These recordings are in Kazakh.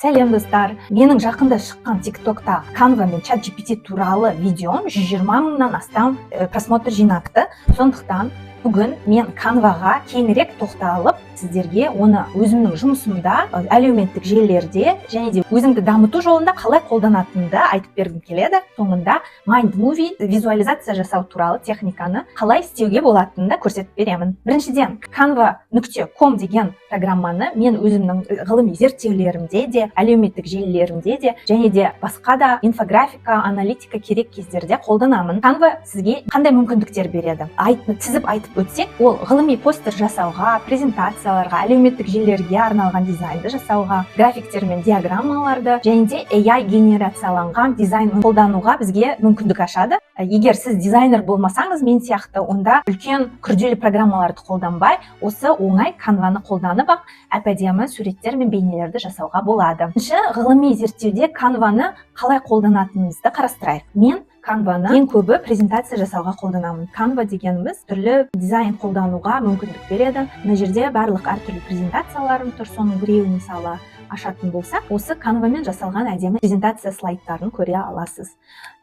Сәлем достар, менің жақында шыққан TikTokта Canva мен ChatGPT туралы видеом 120 мыңнан астам просмотр жинапты. Сондықтан бүгін мен Canvaға кеңірек тоқталып, сіздерге оны өзімнің жұмысымда, әлеуметтік желілерде және де өзіңді дамыту жолында қалай қолданатынымды айтып бергім келеді. Соңында Mindmovie визуализация жасау туралы техниканы қалай істеуге болатынын да көрсетіп беремін. Біріншіден, canva.com деген программаны мен өзімнің ғылыми зерттеулерімде де, әлеуметтік желілерімде де және де басқа да инфографика, аналитика керек кездерде қолданамын. Canva сізге қандай мүмкіндіктер береді? Тізіп айтып өтсек, ол ғылыми постер жасауға, презентацияларға, әлеуметтік желілерге арналған дизайнды жасауға, графиктер мен диаграммаларды және де AI генерацияланған дизайнды қолдануға бізге мүмкіндік ашады. Егер сіз дизайнер болмасаңыз, мен сияқты, онда үлкен күрделі программаларды қолданбай, осы оңай Canvаны қолданып ақ әп-әдемі суреттер мен бейнелерді жасауға болады. Ғылыми зерттеуде Canvаны қалай қолданатынымызды қарастырайық. Мен Canvаны ең көбі презентация жасауға қолданамын. Canva дегеніміз түрлі дизайн қолдануға мүмкіндік береді. Мына жерде барлық әртүрлі презентацияларым тұр, соның біреуін мысалы ашатын болсақ, осы Canvaмен жасалған әдемі презентация слайдтарын көре аласыз.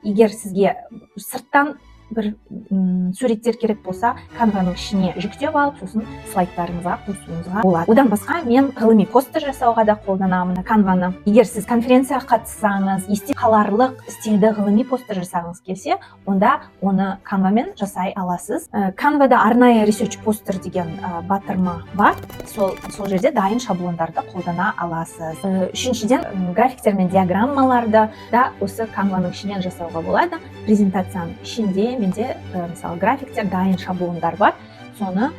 Егер сізге сырттан бір суреттер керек болса, Canvaның ішіне жүктеп алып, сосын слайдтарыңызға қосуыңызға болады. Одан басқа мен ғылыми постер жасауға да қолданамын Canvаны. Егер сіз конференцияға қатыссаңыз, есте қаларлық стильді ғылыми постер жасағыңыз келсе, онда оны Canvaмен жасай аласыз. Canvада арнайы research постер деген батырма бар. Сол жерде дайын шаблондарды қолдана аласыз. Үшіншіден, графиктер мен диаграммаларды да осы Canvaның ішінен жасауға болады. Презентацияның ішінде менде мысалы графиктер, дайын шаблондар бар. Соны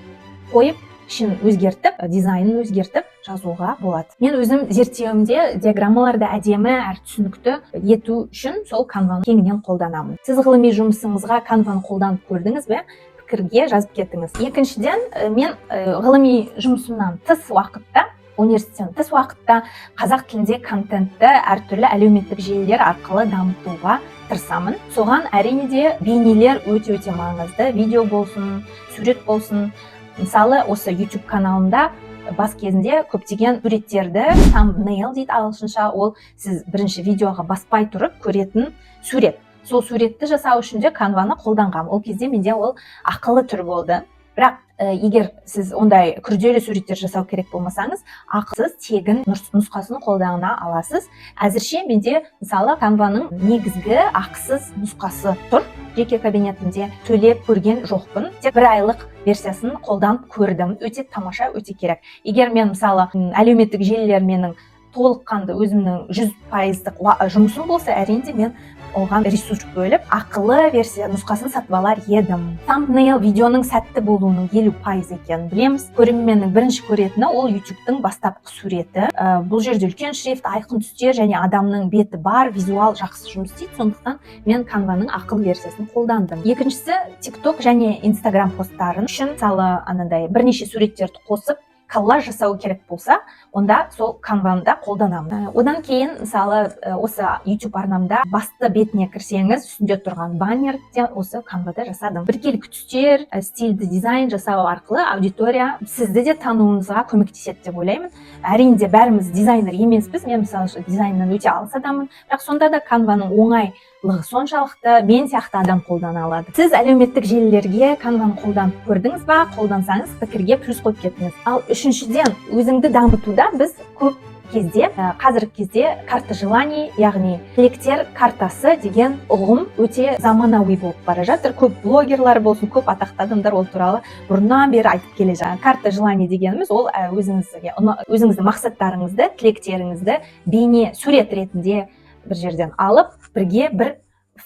қойып, ішін өзгертіп, дизайнын өзгертіп жазуға болады. Мен өзім зерттеуімде диаграммаларды әдемі әрі түсінікті ету үшін сол Canvаны кеңінен қолданамын. Сіз ғылыми жұмысыңызға Canvаны қолданып көрдіңіз бе? Пікірге жазып кетіңіз. Екіншіден, мен ғылыми жұмысымнан тыс уақытта, университеттен тыс уақытта қазақ тілінде контентті әртүрлі әлеуметтік желілер арқылы дамытуға тырысамын. Соған әрине де бейнелер өте маңызды. Видео болсын, сурет болсын. Мысалы, осы YouTube каналында бас кезінде көптеген суреттерді, thumbnail дейді ағылшынша, ол сіз бірінші видеоға баспай тұрып көретін сурет. Сол суретті жасау үшін де Canvаны қолданғам. Ол кезде менде ол ақылы түр болды. Бірақ егер сіз ондай күрделі суреттер жасау керек болмасаңыз, ақысыз тегін нұсқасын қолдана аласыз. Әзірше менде мысалы Canvаның негізгі ақысыз нұсқасы тұр. Жеке кабинетімде төлеп көрген жоқпын. Тек 1 айлық версиясын қолданып көрдім. Өте тамаша, өте керек. Егер мен мысалы әлеуметтік желілер менің толыққанды өзімнің 100% жұмысым болса, әрине мен оған ресурс бөліп, ақылы версия нұсқасын сатып алар едім. Thumbnail видеоның сәтті болуының 50% екенін білеміз. Көрерменнің бірінші көретіні ол YouTube'тың бастапқы суреті. Бұл жерде үлкен шрифт, айқын түстер және адамның беті бар, визуал жақсы жұмыс істейді. Сондықтан мен Canvаның ақылы версиясын қолдандым. Екіншісі, TikTok және Instagram посттарын үшін мысалы анандай бірнеше суреттерді қосып коллаж жасау керек болса, онда сол Canvаны да қолданамын. Одан кейін, мысалы, осы YouTube арнамда басты бетіне кірсеңіз, үстінде тұрған баннерде осы Canvада жасадым. Біркелкі түстер, стильді дизайн жасау арқылы аудитория сізді де тануыңызға көмектеседі деп ойлаймын. Әрине де бәріміз дизайнер емеспіз. Мен мысалы дизайннан өте алыс адаммын, бірақ сонда да Canvаның оңайлығы соншалықты мен сияқты адам қолдана алады. Сіз әлеуметтік желілерге Canvаны қолданып көрдіңіз ба? Қолдансаңыз, пікірге плюс қойып кетіңіз. Ал үшіншіден, өзіңді дамытуда біз көп кезде, қазіргі кезде карта желаний, яғни тілектер картасы деген ұғым өте заманауи болып бара жатыр. Көп блогерлар болсын, көп атақты адамдар ол туралы бұрыннан бері айтып келе жатыр. Карта желаний дегеніміз ол өзіңіздің мақсаттарыңызды, тілектеріңізді бейне сурет ретінде бір жерден алып, бірге бір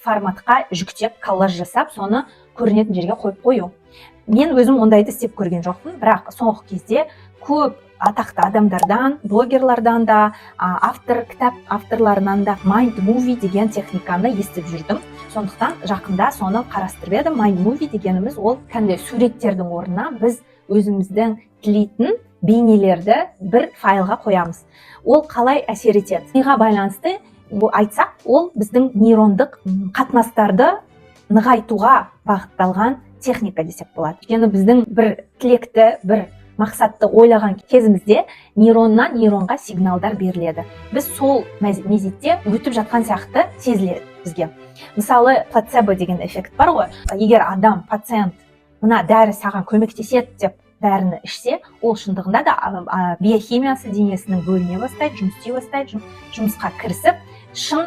форматқа жүктеп, коллаж жасап, соны көрінетін жерге қойып қою. Мен өзім ондайды істеп көрген жоқпын, бірақ соңғы кезде көп атақты адамдардан, блогерлардан да, кітап авторларынан да Mindmovie деген техниканы естіп жүрдім. Сондықтан жақында соны қарастырып едім. Mindmovie дегеніміз ол кәдімгі суреттердің орнына біз өзіміздің тілейтін бейнелерді бір файлға қоямыз. Ол қалай әсер етеді? Миға байланысты айтсақ, ол біздің нейрондық қатынастарды нығайтуға бағытталған техника десек болады. Өйткені біздің бір тілекті, бір мақсатты ойлаған кезімізде нейроннан нейронға сигналдар беріледі. Біз сол мезетте өтіп жатқан сияқты сезіледі бізге. Мысалы, плацебо деген эффект бар ғой. Егер адам, пациент мына дәрі саған көмектеседі деп дәріні ішсе, ол шындығында да биохимиясы денесінің бөліне бастайды, жұмыс істей бастайды, жұмысқа кірісіп, шын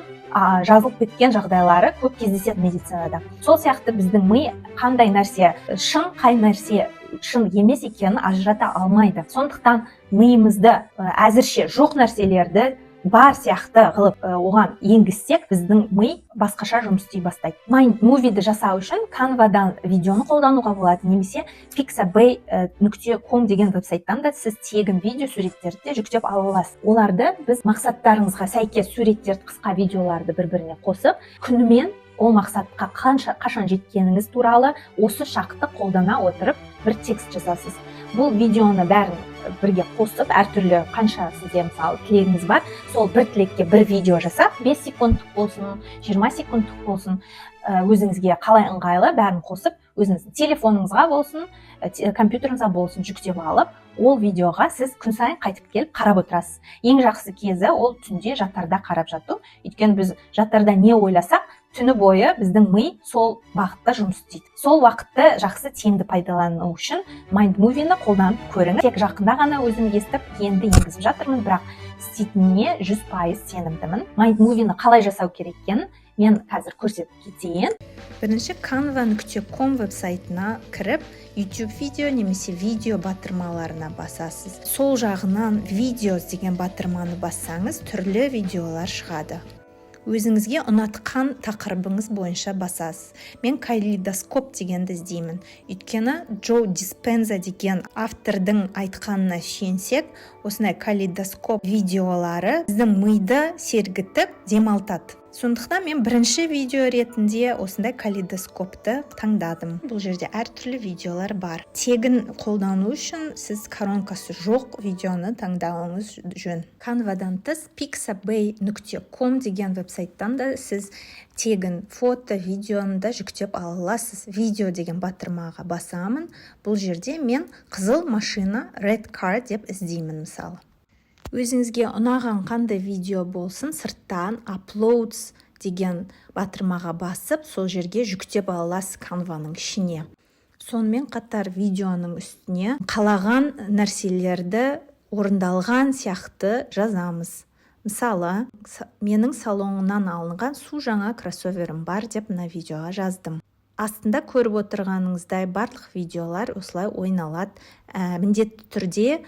жазылып кеткен жағдайлары көп кездеседі медицинада. Сол сияқты біздің ми қандай нәрсе шын, қай нәрсе шын емес екенін ажырата алмайды. Сондықтан миымызды әзірше жоқ нәрселерді бар сияқты қылып оған енгізсек, біздің ми басқаша жұмыс істей бастайды. Mind-movie-ді жасау үшін Canva-дан видеоны қолдануға болады, немесе pixabay.com деген веб-сайттан да сіз тегін видео суреттерді жүктеп ала аласыз. Оларды біз мақсаттарыңызға сәйкес суреттерді, қысқа видеоларды бір-біріне қосып, күнімен ол мақсатқа қашан жеткеніңіз туралы осы шақты қолдана отырып бір текст жазасыз. Бұл видеоны бәрін бірге қосып, әртүрлі қанша сізде мысалы тілегіңіз бар, сол бір тілекке бір видео жасап, 5 секундтық болсын, 20 секундтық болсын, өзіңізге қалай ыңғайлы бәрін қосып, өзіңіздің телефоныңызға болсын, компьютеріңізға болсын жүктеп алып, ол видеоға сіз күн сайын қайтып келіп қарап отырасыз. Ең жақсы кезі ол түнде жаттарда қарап жату. Өйткені біз жаттарда не ойласақ, түні бойы біздің ми сол бағытта жұмыс істейді. Сол уақытты жақсы тиімді пайдалану үшін Mind-movie-ні қолданып көріңіз. Тек жақында ғана өзім естіп, енді енгізіп жатырмын, бірақ істейтініне 100% сенімдімін. Mind-movie-ні қалай жасау керек екенін мен қазір көрсетіп кетейін. Бірінші canva.com веб-сайтына кіріп, YouTube видео немесе видео батырмаларына басасыз. Сол жағынан видео деген батырманы бассаңыз, түрлі видеолар шығады. Өзіңізге ұнатқан тақырыбыңыз бойынша басасыз. Мен калейдоскоп дегенді іздеймін. Өйткені Джо Диспенза деген автордың айтқанына сүйенсек, осындай калейдоскоп видеолары біздің миды сергітіп демалтады. Сондықтан мен бірінші видео ретінде осындай калейдоскопты таңдадым. Бұл жерде әртүрлі видеолар бар. Тегін қолдану үшін сіз коронкасы жоқ видеоны таңдауыңыз жөн. Canva-дан тыс pixabay.com деген веб-сайттан да сіз тегін фото, видеоны да жүктеп ала аласыз. Видео деген батырмаға басамын. Бұл жерде мен қызыл машина red car деп іздеймін мысалы. Өзіңізге ұнаған қандай видео болсын, сырттан uploads деген батырмаға басып, сол жерге жүктеп аласыз Canva-ның ішіне. Сонымен қатар видеоның үстіне қалаған нәрселерді орындалған сияқты жазамыз. Мысалы, менің салонымнан алынған су жаңа кроссоверім бар деп мына видеоға жаздым. Астында көріп отырғаныңыздай барлық видеолар осылай ойналады. Міндетті түрде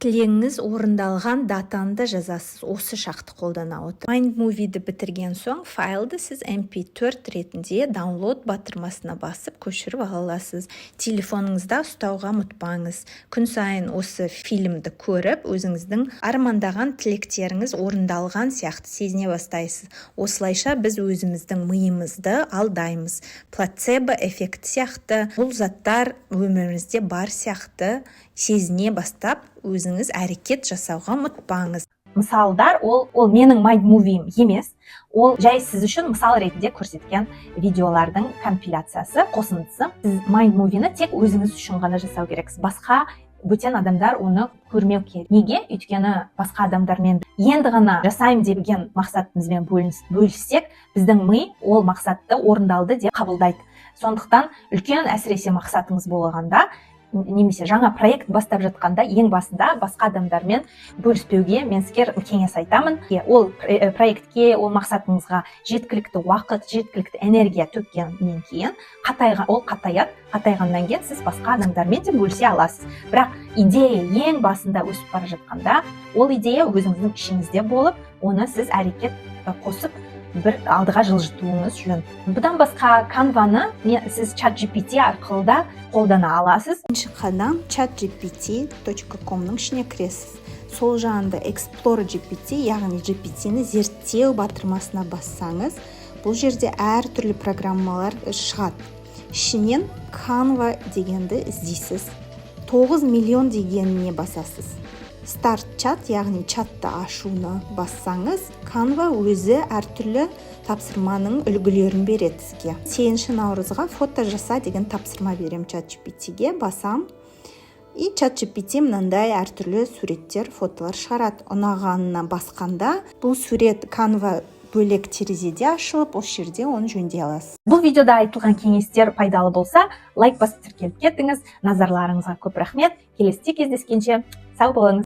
тілегіңіз орындалған датаны жазасыз, осы шақты қолдана отырып. Mind-movie-ді бітірген соң файлды сіз MP4 ретінде download батырмасына басып көшіріп ала аласыз. Телефоныңызда ұстауға ұмытпаңыз. Күн сайын осы фильмді көріп, өзіңіздің армандаған тілектеріңіз орындалған сияқты сезіне бастайсыз. Осылайша біз өзіміздің миымызды алдаймыз. Плацебо эффект сияқты, бұл заттар өмірімізде бар сияқты сезіне бастап, өзіңіз әрекет жасауға ұмытпаңыз. Мысалдар, ол менің Mind-movie-ім емес, ол жай сіз үшін мысал ретінде көрсеткен видеолардың компиляциясы, қосындысы. Сіз Mind-movie-ні тек өзіңіз үшін ғана жасау керексіз. Басқа бөтен адамдар оны көрмеу керек. Неге? Өйткені басқа адамдармен енді ғана жасайым деген мақсатымызбен бөліссек, біздің ми ол мақсатты орындалды деп қабылдайды. Сондықтан үлкен әсіресе мақсатыңыз болғанда, немесе жаңа проект бастап жатқанда ең басында басқа адамдармен бөліспеуге мен сізге кеңес айтамын. Ол проектке, ол мақсатыңызға жеткілікті уақыт, жеткілікті энергия төккеннен кейін ол қатайғаннан кейін сіз басқа адамдармен де бөлісе аласыз. Бірақ идея ең басында өсіп бара жатқанда, ол идея өзіңіздің ішіңізде болып, оны сіз әрекет қосып бір алдыға жылжытуыңыз жөн. Бұдан басқа Canva-ны сіз ChatGPT арқылы да қолдана аласыз. Бірінші қадам chatgpt.com-ның ішіне кіресіз. Сол жағында Explore GPT, яғни GPT-ні зерттеу батырмасына бассаңыз, бұл жерде әртүрлі программалар шығады. Ішінен Canva дегенді іздейсіз. 9 миллион дегеніне басасыз. Start chat, яғни чатты ашуны бассаңыз, Canva өзі әртүрлі тапсырманың үлгілерін береді сізге. 8 наурызға фото жаса деген тапсырма берем ChatGPT-ге басам. И ChatGPT мынандай әртүрлі суреттер, фотолар шығарады. Ұнағанына басқанда бұл сурет Canva бөлек терезеде ашылып, осы жерде оны жөндей аласыз. Бұл видеода айтылған кеңестер пайдалы болса, лайк басып тіркеліп кетіңіз. Назарларыңызға көп рахмет. Келесіде кездескенше сау болыңыз.